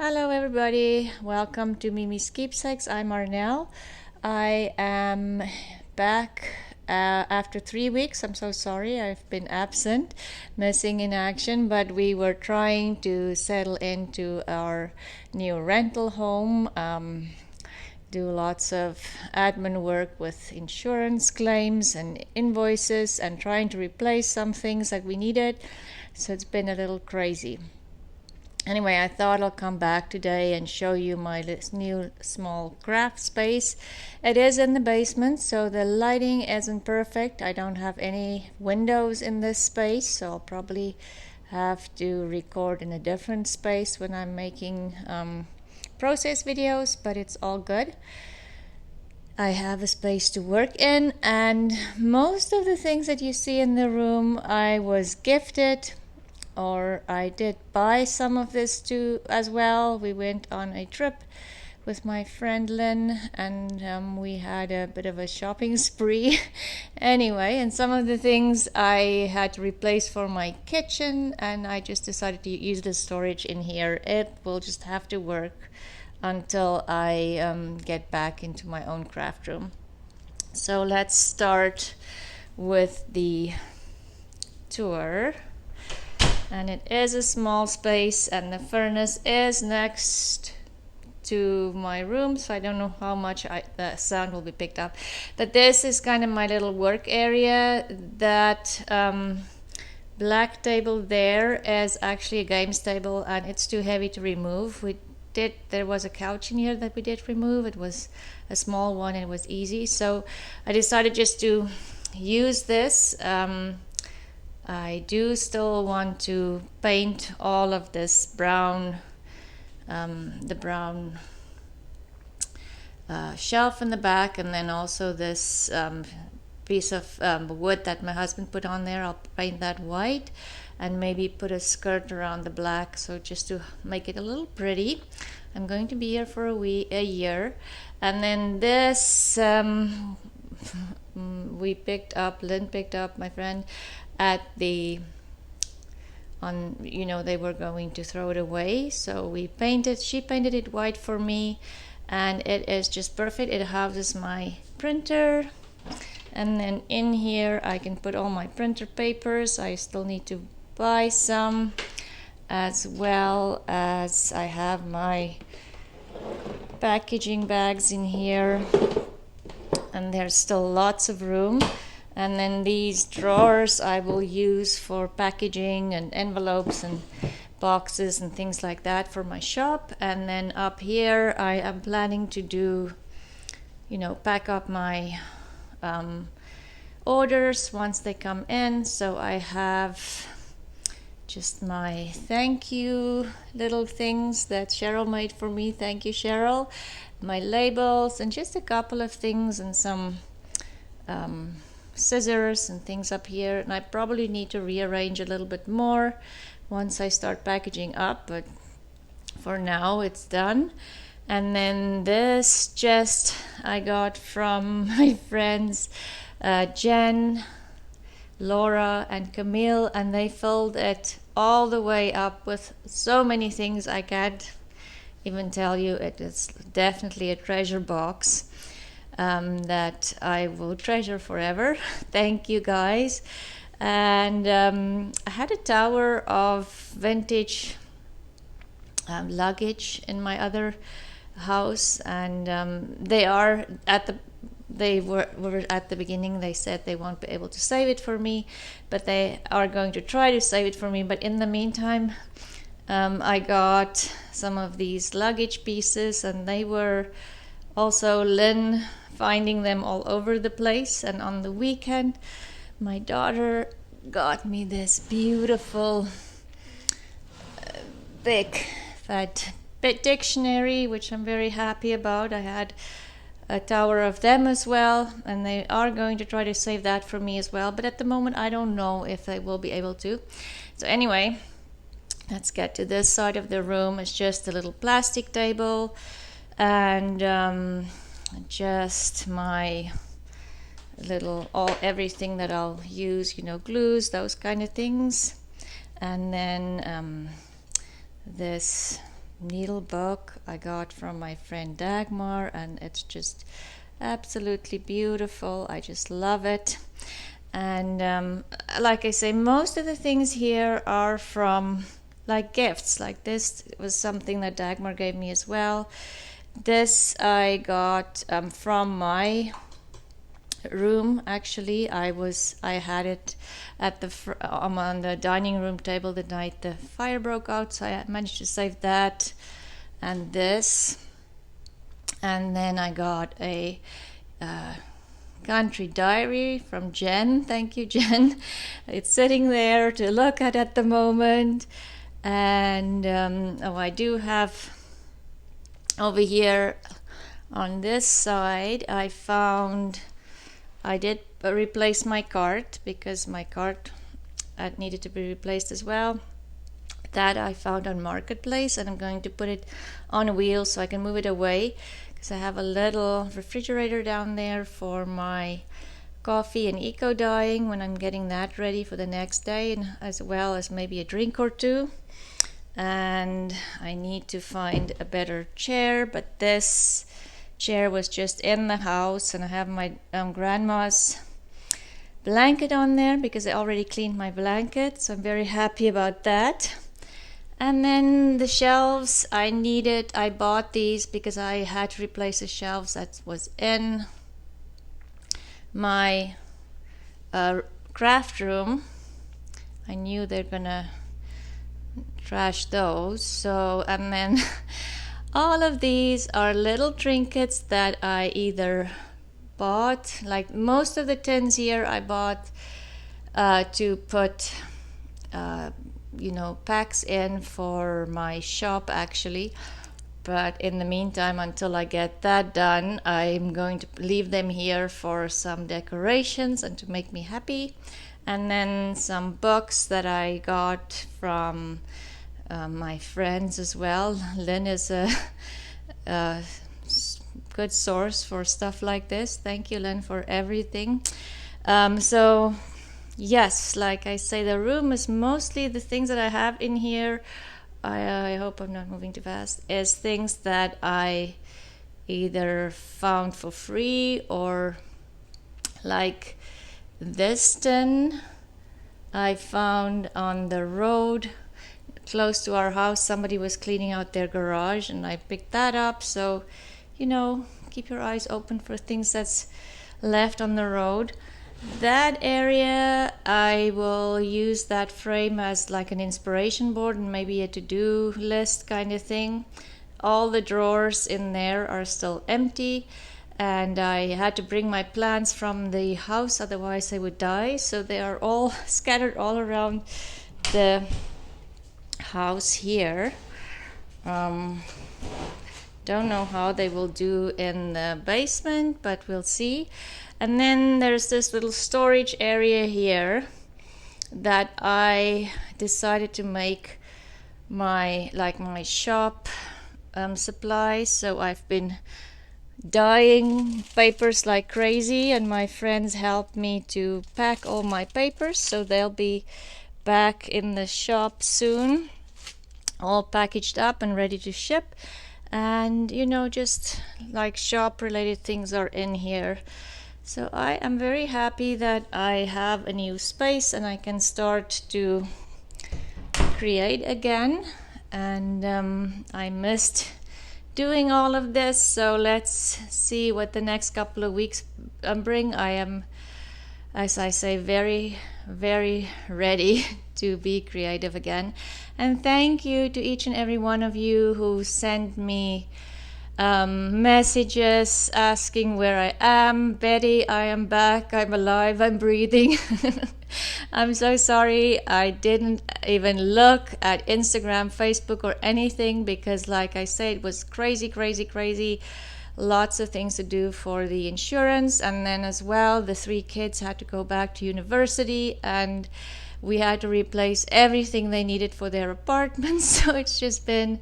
Hello everybody, welcome to Mimi's Keepsakes. I'm Arnell. I am back after 3 weeks. I'm so sorry, I've been absent, missing in action, but we were trying to settle into our new rental home. Do lots of admin work with insurance claims and invoices and trying to replace some things that we needed. So it's been a little crazy. Anyway, I thought I'll come back today and show you my new small craft space. It is in the basement, so the lighting isn't perfect. I don't have any windows in this space, so I'll probably have to record in a different space when I'm making process videos, but it's all good. I have a space to work in, and most of the things that you see in the room I was gifted, or I did buy some of this too as well. We went on a trip with my friend Lynn, and we had a bit of a shopping spree. Anyway, and some of the things I had to replace for my kitchen, and I just decided to use the storage in here. It will just have to work until I get back into my own craft room. So let's start with the tour. And it is a small space, and the furnace is next to my room, so I don't know how much the sound will be picked up. But this is kind of my little work area. That black table there is actually a games table, and it's too heavy to remove. There was a couch in here that we did remove. It was a small one and it was easy, so I decided just to use this. I do still want to paint all of this brown, the brown shelf in the back, and then also this piece of wood that my husband put on there. I'll paint that white and maybe put a skirt around the black, so just to make it a little pretty. I'm going to be here for a year. And then this Lynn picked up, my friend, at they were going to throw it away, so she painted it white for me, and it is just perfect. It houses my printer, and then in here I can put all my printer papers. I still need to buy some, as well as I have my packaging bags in here, and there's still lots of room. And then these drawers I will use for packaging and envelopes and boxes and things like that for my shop. And then up here I am planning to do, pack up my orders once they come in. So I have just my thank you little things that Cheryl made for me. Thank you, Cheryl. My labels and just a couple of things and some scissors and things up here, and I probably need to rearrange a little bit more once I start packaging up, but for now it's done. And then this I got from my friends Jen, Laura and Camille, and they filled it all the way up with so many things I can't even tell you. It is definitely a treasure box that I will treasure forever. Thank you, guys. And I had a tower of vintage luggage in my other house, and they were at the beginning. They said they won't be able to save it for me, but they are going to try to save it for me. But in the meantime, I got some of these luggage pieces, and they were also Lynn finding them all over the place. And on the weekend, my daughter got me this beautiful big fat dictionary, which I'm very happy about. I had a tower of them as well, and they are going to try to save that for me as well, but at the moment I don't know if they will be able to. So anyway, let's get to this side of the room. It's just a little plastic table, and just my everything that I'll use, glues, those kind of things. And then this needle book I got from my friend Dagmar, and it's just absolutely beautiful. I just love it. And like I say, most of the things here are from like gifts. Like this was something that Dagmar gave me as well. This I got from my room. Actually, I had it at the on the dining room table the night the fire broke out, so I managed to save that and this. And then I got a country diary from Jen. Thank you, Jen. It's sitting there to look at the moment. And I do have over here on this side, I did replace my cart because my cart needed to be replaced as well. That I found on Marketplace, and I'm going to put it on a wheel so I can move it away, because I have a little refrigerator down there for my coffee and eco dyeing when I'm getting that ready for the next day, and as well as maybe a drink or two. And I need to find a better chair, but this chair was just in the house, and I have my grandma's blanket on there because I already cleaned my blanket, so I'm very happy about that. And then the shelves I bought these because I had to replace the shelves that was in my craft room. I knew they're gonna trash those. So, and then all of these are little trinkets that I either bought, like most of the tins here I bought to put packs in for my shop actually. But in the meantime, until I get that done, I'm going to leave them here for some decorations and to make me happy. And then some books that I got from my friends as well. Lynn is a good source for stuff like this. Thank you, Lynn, for everything. So yes, like I say, the room is mostly the things that I have in here. I hope I'm not moving too fast. Is things that I either found for free, or like this tin I found on the road close to our house. Somebody was cleaning out their garage and I picked that up. So, keep your eyes open for things that's left on the road. That area, I will use that frame as like an inspiration board and maybe a to-do list kind of thing. All the drawers in there are still empty, and I had to bring my plants from the house, otherwise they would die. So they are all scattered all around the house here. Don't know how they will do in the basement, but we'll see. And then there's this little storage area here that I decided to make my shop supplies. So I've been dyeing papers like crazy, and my friends helped me to pack all my papers, so they'll be back in the shop soon, all packaged up and ready to ship. And just like shop related things are in here. So I am very happy that I have a new space and I can start to create again. And I missed doing all of this, so let's see what the next couple of weeks bring. I am, as I say, very, very ready to be creative again. And thank you to each and every one of you who sent me messages asking where I am. Betty, I am back, I'm alive, I'm breathing. I'm so sorry I didn't even look at Instagram, Facebook or anything, because like I said, it was crazy. Lots of things to do for the insurance, and then as well the 3 kids had to go back to university, and we had to replace everything they needed for their apartments. So it's just been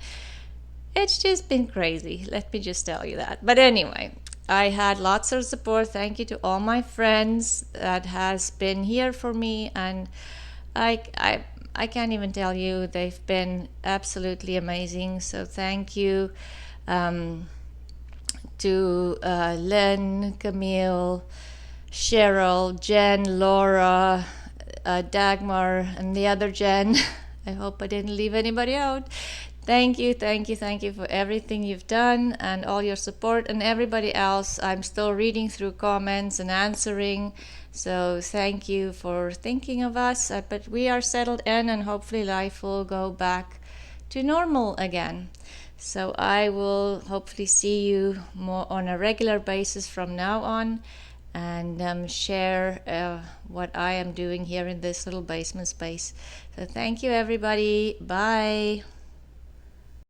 crazy, let me just tell you that. But anyway, I had lots of support. Thank you to all my friends that has been here for me, and I I can't even tell you. They've been absolutely amazing. So thank you to Len, Camille, Cheryl, Jen, Laura, Dagmar, and the other Jen. I hope I didn't leave anybody out. Thank you, thank you, thank you for everything you've done and all your support, and everybody else. I'm still reading through comments and answering. So thank you for thinking of us. But we are settled in, and hopefully life will go back to normal again. So I will hopefully see you more on a regular basis from now on, and share what I am doing here in this little basement space. So thank you, everybody. Bye.